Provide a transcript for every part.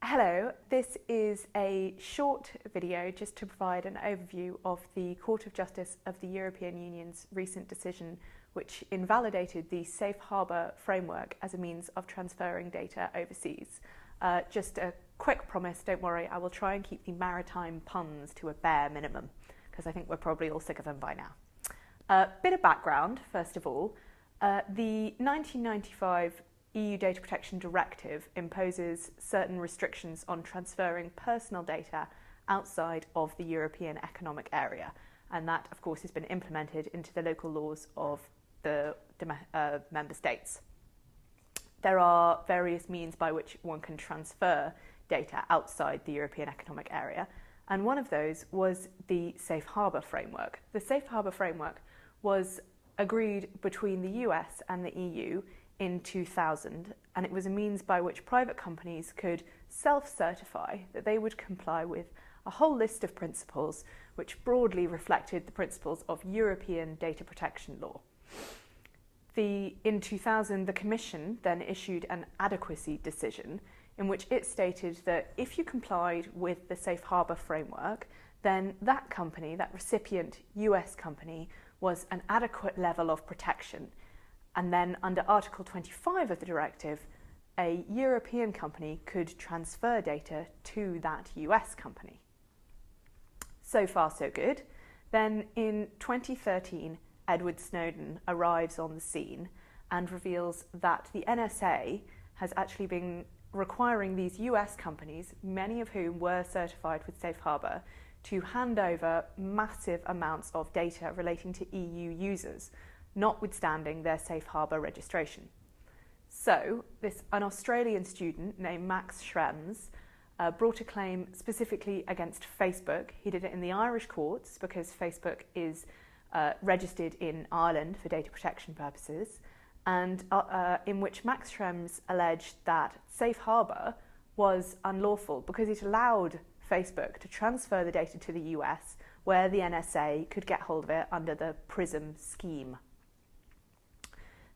Hello, this is a short video just to provide an overview of the Court of Justice of the European Union's recent decision which invalidated the safe harbour framework as a means of transferring data overseas. Just a quick promise, don't worry, I will try and keep the maritime puns to a bare minimum because I think we're probably all sick of them by now. Bit of background, first of all. The 1995 EU Data Protection Directive imposes certain restrictions on transferring personal data outside of the European Economic Area, and that, of course, has been implemented into the local laws of the member states. There are various means by which one can transfer data outside the European Economic Area, and one of those was the Safe Harbour Framework. The Safe Harbour Framework was agreed between the US and the EU in 2000, and it was a means by which private companies could self-certify that they would comply with a whole list of principles which broadly reflected the principles of European data protection law. In 2000, the Commission then issued an adequacy decision in which it stated that if you complied with the Safe Harbour framework, then that company, that recipient US company, was an adequate level of protection. And then under Article 25 of the directive, a European company could transfer data to that US company. So far, so good. Then in 2013, Edward Snowden arrives on the scene and reveals that the NSA has actually been requiring these US companies, many of whom were certified with Safe Harbour, to hand over massive amounts of data relating to EU users, notwithstanding their Safe Harbour registration. So, an Australian student named Max Schrems brought a claim specifically against Facebook. He did it in the Irish courts because Facebook is registered in Ireland for data protection purposes, and in which Max Schrems alleged that Safe Harbour was unlawful because it allowed Facebook to transfer the data to the US, where the NSA could get hold of it under the PRISM scheme.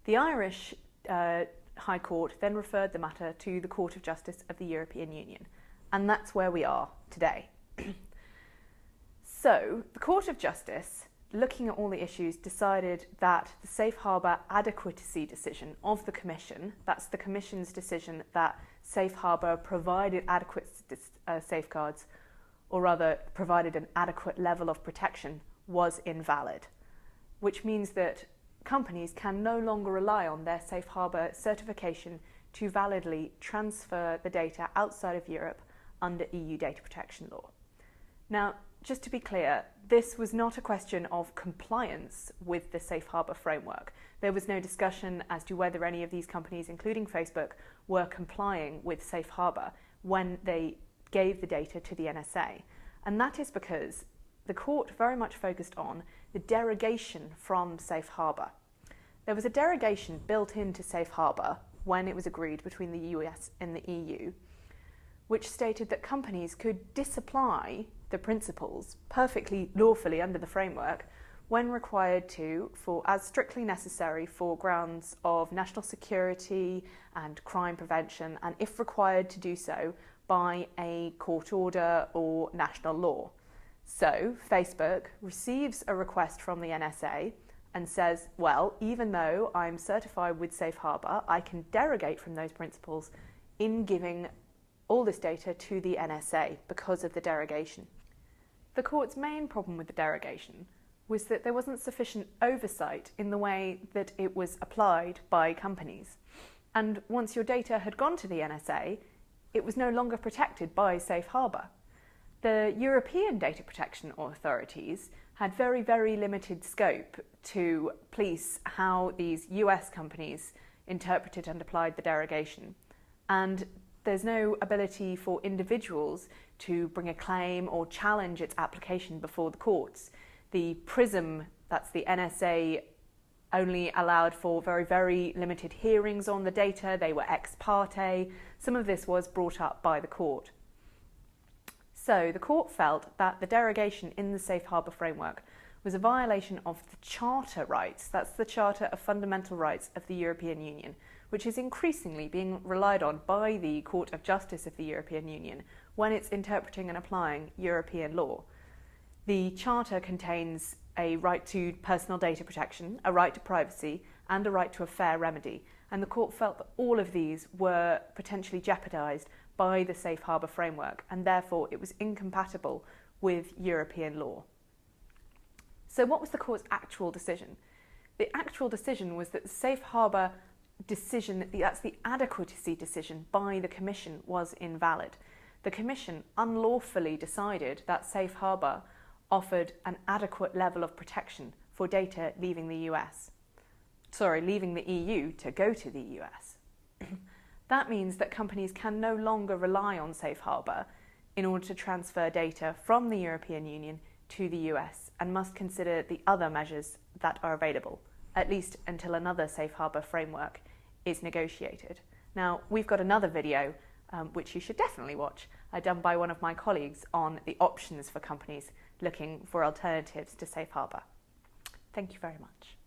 The Irish High Court then referred the matter to the Court of Justice of the European Union, and that's where we are today. So, the Court of Justice, looking at all the issues, decided that the Safe Harbour adequacy decision of the Commission, that's the Commission's decision that Safe Harbour provided adequate safeguards, or rather provided an adequate level of protection, was invalid, which means that companies can no longer rely on their Safe Harbour certification to validly transfer the data outside of Europe under EU data protection law. Now, just to be clear, this was not a question of compliance with the Safe Harbour framework. There was no discussion as to whether any of these companies, including Facebook, were complying with Safe Harbour when they gave the data to the NSA. And that is because the court very much focused on the derogation from Safe Harbour. There was a derogation built into Safe Harbour when it was agreed between the US and the EU, which stated that companies could disapply the principles perfectly lawfully under the framework when required to, as strictly necessary for grounds of national security and crime prevention, and if required to do so by a court order or national law. So, Facebook receives a request from the NSA and says, well, even though I'm certified with Safe Harbour, I can derogate from those principles in giving all this data to the NSA because of the derogation. The court's main problem with the derogation was that there wasn't sufficient oversight in the way that it was applied by companies. And once your data had gone to the NSA, it was no longer protected by Safe Harbour. The European data protection authorities had very, very limited scope to police how these US companies interpreted and applied the derogation. And there's no ability for individuals to bring a claim or challenge its application before the courts. The PRISM, that's the NSA, only allowed for very, very limited hearings on the data. They were ex parte. Some of this was brought up by the court. So the court felt that the derogation in the Safe Harbour framework was a violation of the Charter rights. That's the Charter of Fundamental Rights of the European Union, which is increasingly being relied on by the Court of Justice of the European Union when it's interpreting and applying European law. The Charter contains a right to personal data protection, a right to privacy, and a right to a fair remedy, and the court felt that all of these were potentially jeopardised by the Safe Harbour framework, and therefore it was incompatible with European law. So what was the court's actual decision? The actual decision was that the Safe Harbour decision, that's the adequacy decision by the Commission, was invalid. The Commission unlawfully decided that Safe Harbour offered an adequate level of protection for data leaving the EU to go to the US. That means that companies can no longer rely on Safe Harbour in order to transfer data from the European Union to the US and must consider the other measures that are available, at least until another Safe Harbour framework is negotiated. Now, we've got another video, which you should definitely watch, done by one of my colleagues on the options for companies looking for alternatives to Safe Harbour. Thank you very much.